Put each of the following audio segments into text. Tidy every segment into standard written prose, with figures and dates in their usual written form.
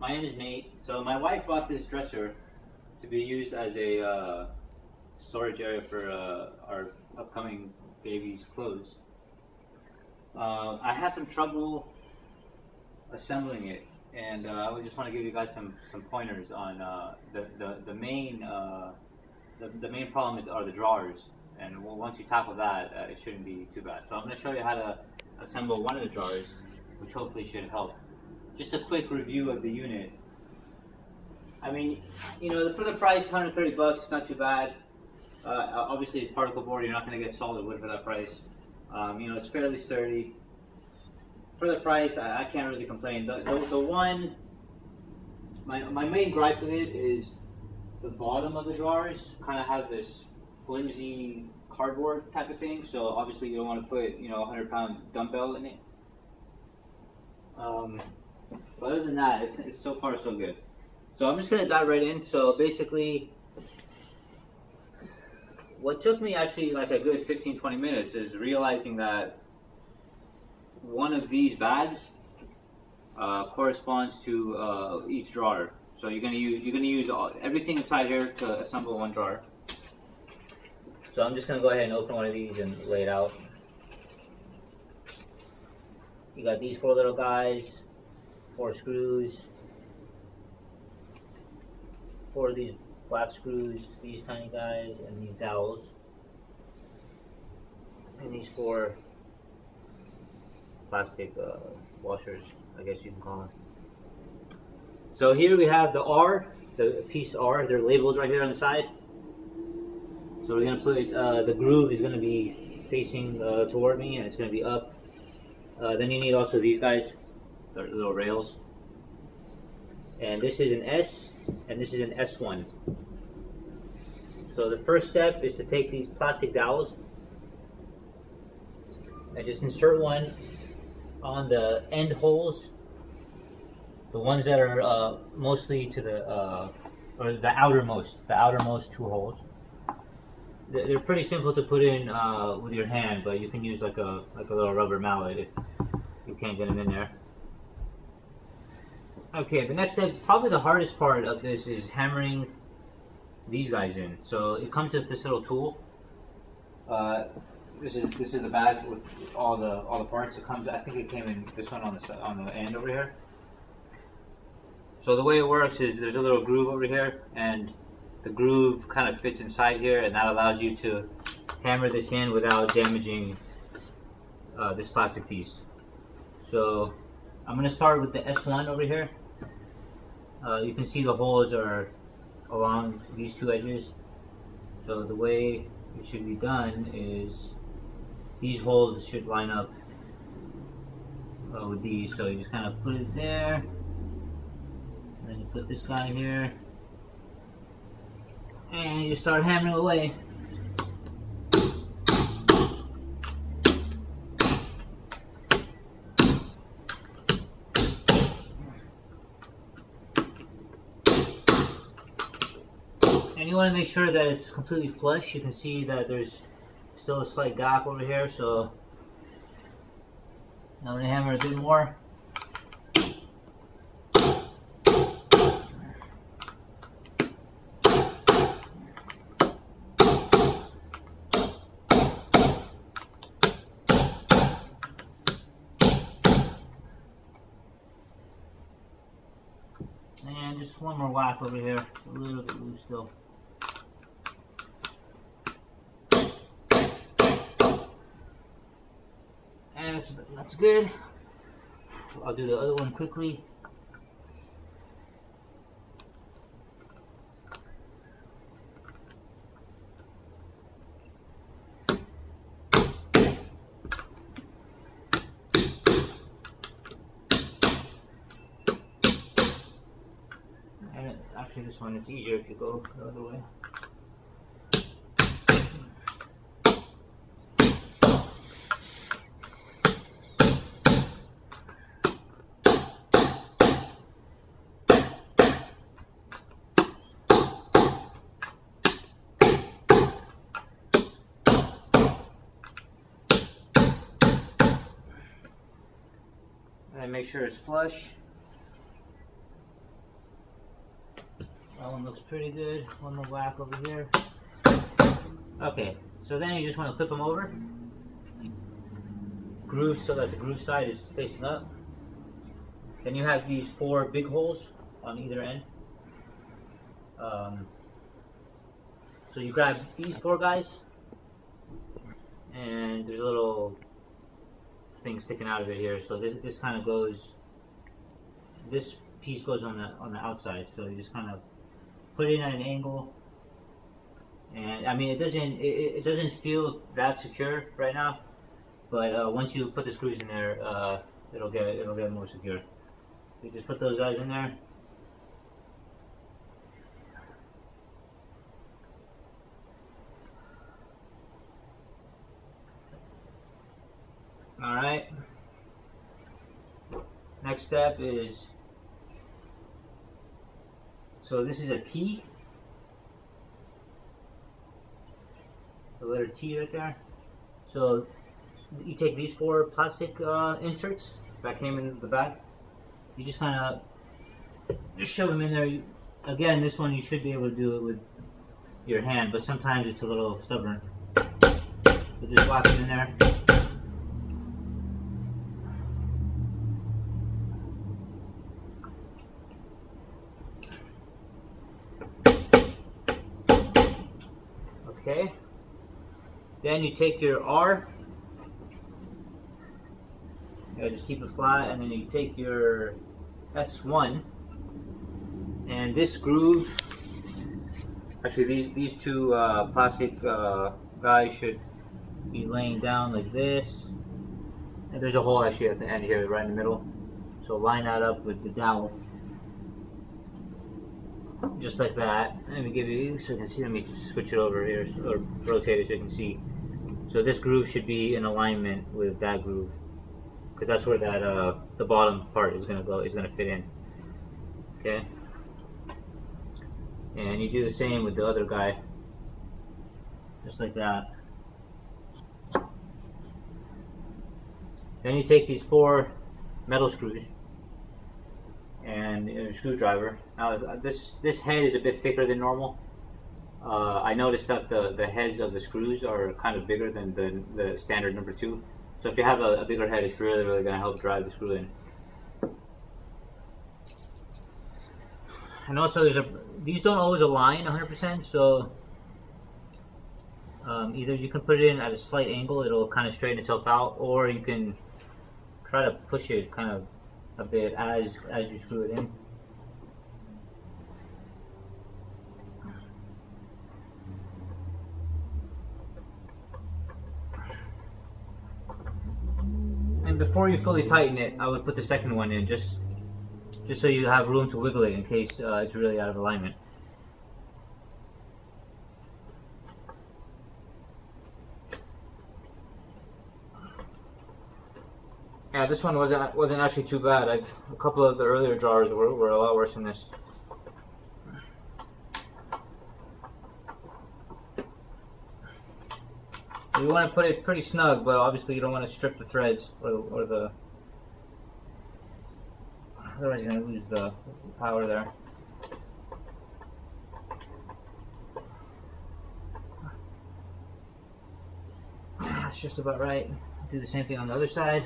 My name is Nate. So my wife bought this dresser to be used as a storage area for our upcoming baby's clothes. I had some trouble assembling it, and I just want to give you guys some pointers on the main the main problem are the drawers, and once you tackle that, it shouldn't be too bad. So I'm going to show you how to assemble one of the drawers, which hopefully should help. Just a quick review of the unit. I mean, you know, for the price, 130 bucks, it's not too bad. Obviously, it's particle board. You're not going to get solid wood for that price. You know, it's fairly sturdy. For the price, I can't really complain. The one, my main gripe with it is the bottom of the drawers kind of have this flimsy cardboard type of thing. So obviously, you don't want to put, you know, a 100-pound dumbbell in it. But other than that, it's so far so good. So I'm just going to dive right in. So basically, what took me actually like a good 15-20 minutes is realizing that one of these bags corresponds to each drawer. So you're gonna use everything inside here to assemble one drawer. So I'm just gonna go ahead and open one of these and lay it out. You got these 4 little guys, 4 screws, 4 of these black screws, these tiny guys, and these dowels, and these 4 plastic washers, I guess you can call them. So here we have the R, the piece R. They're labeled right here on the side. So we're gonna put the groove is gonna be facing toward me, and it's gonna be up. Then you need also these guys, the little rails. And this is an S, and this is an S1. So the first step is to take these plastic dowels and just insert one on the end holes, the ones that are mostly to the or the outermost 2 holes. They're pretty simple to put in with your hand, but you can use like a little rubber mallet if you can't get them in there. Okay, the next step, probably the hardest part of this, is hammering these guys in. So it comes with this little tool. This is the bag with all the parts. It comes. I think it came in this one on the end over here. So the way it works is there's a little groove over here, and the groove kind of fits inside here, and that allows you to hammer this in without damaging this plastic piece. So I'm going to start with the S1 over here. You can see the holes are along these 2 edges. So the way it should be done is these holes should line up with these. So you just kind of put it there, and then you put this guy here, and you start hammering away. And you want to make sure that it's completely flush. You can see that there's still a slight gap over here, so I'm going to hammer a bit more. And just one more whack over here, a little bit loose still. And that's good. I'll do the other one quickly. And actually this one is easier if you go the other way. And make sure it's flush. That one looks pretty good. One more whack over here. Okay, so then you just want to flip them over. Groove so that the groove side is facing up. Then you have these 4 big holes on either end. So you grab these 4 guys, and there's a little thing sticking out of it here. So this kind of goes. This piece goes on the outside. So you just kind of put it in at an angle. And I mean, it doesn't feel that secure right now, but once you put the screws in there, it'll get more secure. You just put those guys in there. All right. Next step is, so this is a T. The letter T right there. So you take these 4 plastic inserts that came in the bag. You just kind of just shove them in there. Again, this one you should be able to do it with your hand, but sometimes it's a little stubborn. So just lock it in there. Okay. Then you take your R, just keep it flat, and then you take your S1, and this groove, actually these 2 plastic guys should be laying down like this, and there's a hole actually at the end here, right in the middle, so line that up with the dowel, just like that. Let me give you, so you can see, let me switch it over here, or rotate it so you can see. So this groove should be in alignment with that groove, because that's where that the bottom part is gonna go, is gonna fit in. Okay. And you do the same with the other guy, just like that. Then you take these 4 metal screws and a screwdriver. Now this head is a bit thicker than normal. I noticed that the heads of the screws are kind of bigger than the standard number 2. So if you have a bigger head, it's really going to help drive the screw in. And also these don't always align 100%, so either you can put it in at a slight angle, it'll kind of straighten itself out, or you can try to push it kind of a bit as you screw it in. And before you fully tighten it, I would put the second one in, just so you have room to wiggle it in case it's really out of alignment. Yeah, this one wasn't actually too bad. A couple of the earlier drawers were a lot worse than this. You want to put it pretty snug, but obviously you don't want to strip the threads or the. Otherwise, you're going to lose the power there. That's just about right. Do the same thing on the other side.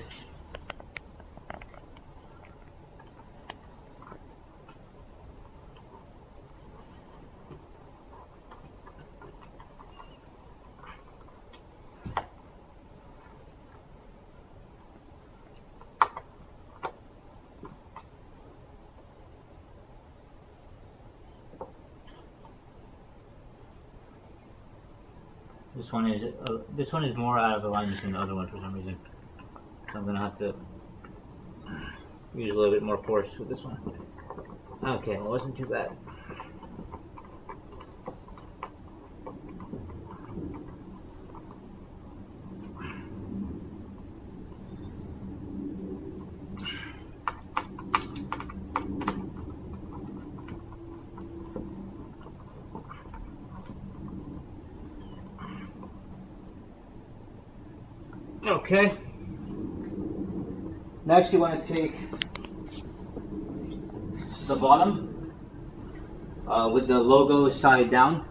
This one is more out of alignment than the other one for some reason. So I'm gonna have to use a little bit more force with this one. Okay, well, it wasn't too bad. Okay. Next, you want to take the bottom with the logo side down.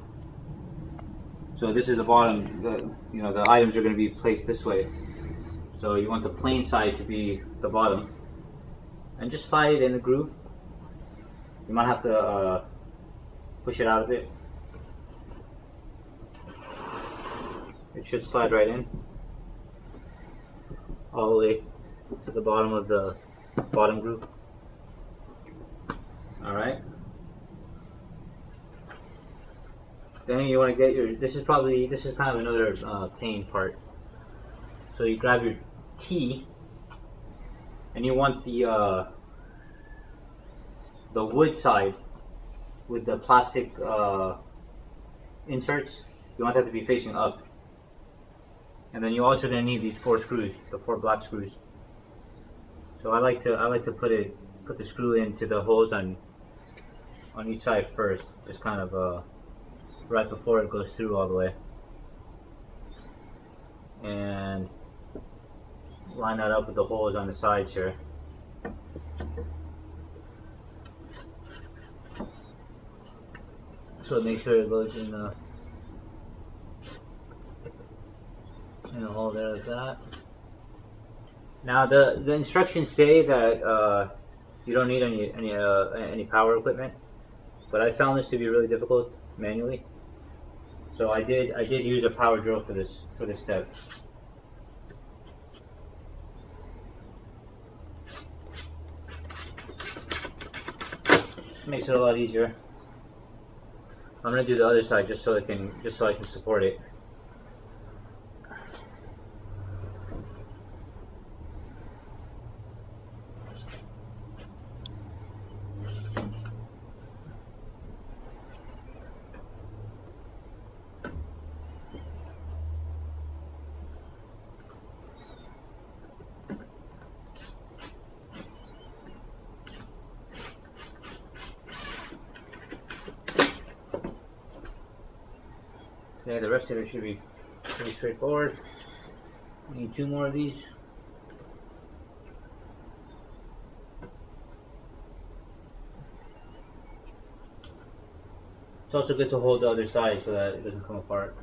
So this is the bottom. The items are going to be placed this way. So you want the plain side to be the bottom, and just slide it in the groove. You might have to push it out a bit. It should slide right in, all the way to the bottom of the bottom groove. All right. Then you want to get your. This is kind of another pain part. So you grab your T, and you want the wood side with the plastic inserts. You want that to be facing up. And then you're also going to need these 4 screws, the 4 black screws. So I like to put the screw into the holes on each side first, just kind of right before it goes through all the way, and line that up with the holes on the sides here. So make sure it goes in the hole there like that. Now the instructions say that you don't need any power equipment, but I found this to be really difficult manually. So I did use a power drill for this step. Makes it a lot easier. I'm gonna do the other side just so I can support it. Okay, the rest of it should be pretty straightforward. We need 2 more of these. It's also good to hold the other side so that it doesn't come apart.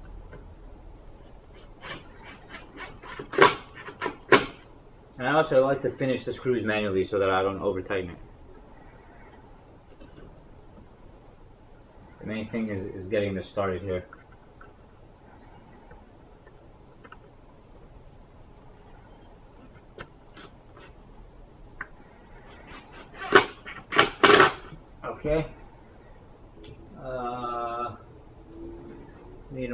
And I also like to finish the screws manually so that I don't over tighten it. The main thing is getting this started here. Okay. Need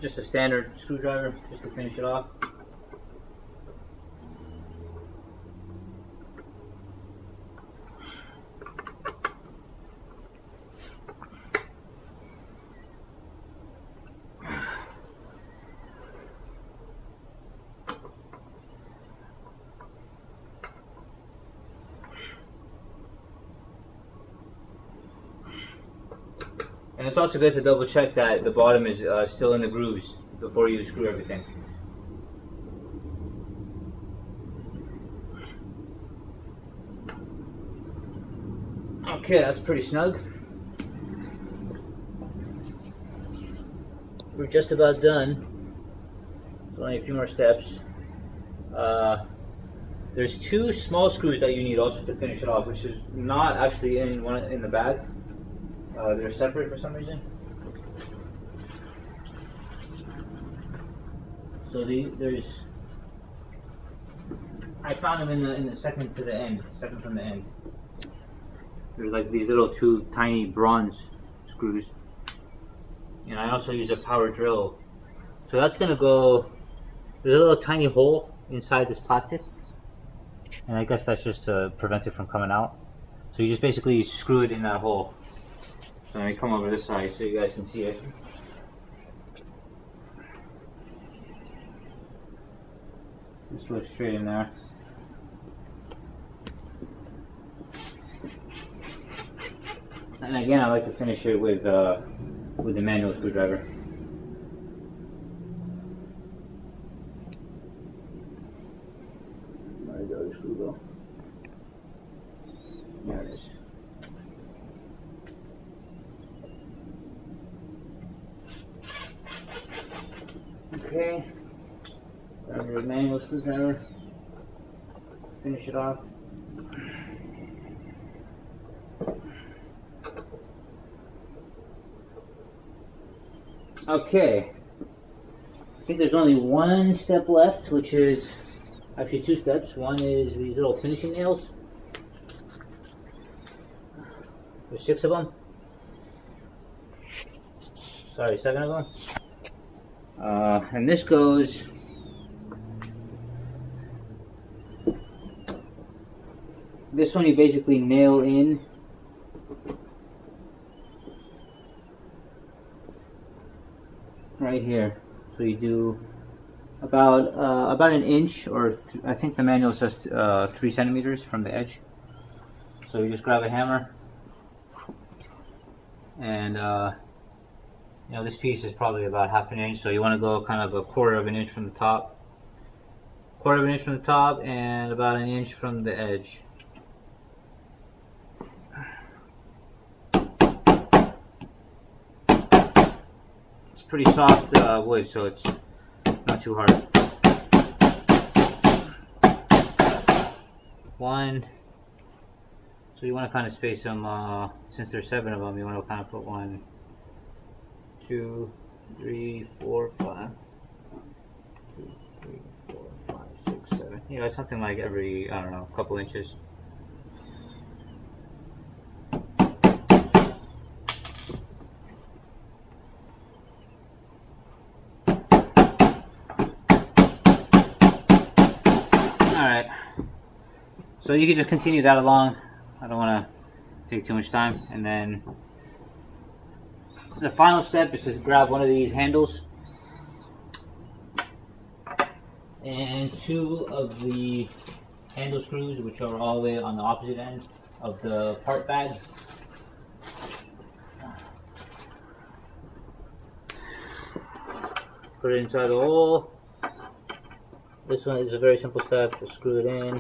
just a standard screwdriver just to finish it off. And it's also good to double check that the bottom is still in the grooves before you screw everything. Okay, that's pretty snug. We're just about done. Only a few more steps. There's 2 small screws that you need also to finish it off, which is not actually in the bag. They're separate for some reason. So I found them in the second from the end. There's like these little 2 tiny bronze screws, and I also use a power drill. So that's gonna go. There's a little tiny hole inside this plastic, and I guess that's just to prevent it from coming out. So you just basically screw it in that hole. So let me come over this side so you guys can see it. Just go straight in there. And again, I like to finish it with the manual screwdriver. Where'd the other screw go? There it is. Okay. Grab your manual screwdriver. Finish it off. Okay. I think there's only one step left, which is actually two steps. One is these little finishing nails. There's 6 of them. Sorry, 7 of them. And this goes this one you basically nail in right here. So you do about an inch, or I think the manual says 3 centimeters from the edge. So you just grab a hammer, and you know, this piece is probably about half an inch, so you want to go kind of a quarter of an inch from the top, and about an inch from the edge. It's pretty soft wood, so it's not too hard. 1. So you want to kind of space them, since there's 7 of them, you want to kind of put 1, 2, 3, 4, 5. 2, 3, 4, 5, 6, 7. You know, something like every, I don't know, couple inches. Alright. So you can just continue that along. I don't want to take too much time. And then the final step is to grab one of these handles and 2 of the handle screws, which are all the way on the opposite end of the part bag. Put it inside the hole. This one is a very simple step, just screw it in.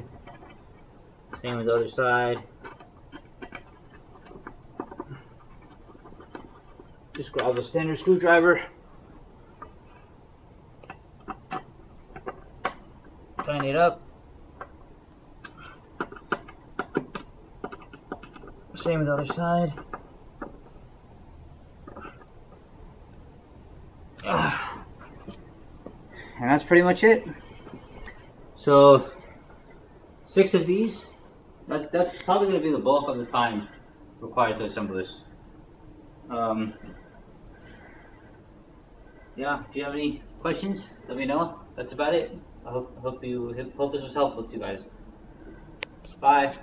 Same with the other side. Just grab a standard screwdriver, tighten it up. Same with the other side. And that's pretty much it. So 6 of these. That's probably going to be the bulk of the time required to assemble this. Yeah, if you have any questions, let me know. That's about it. I hope this was helpful to you guys. Bye.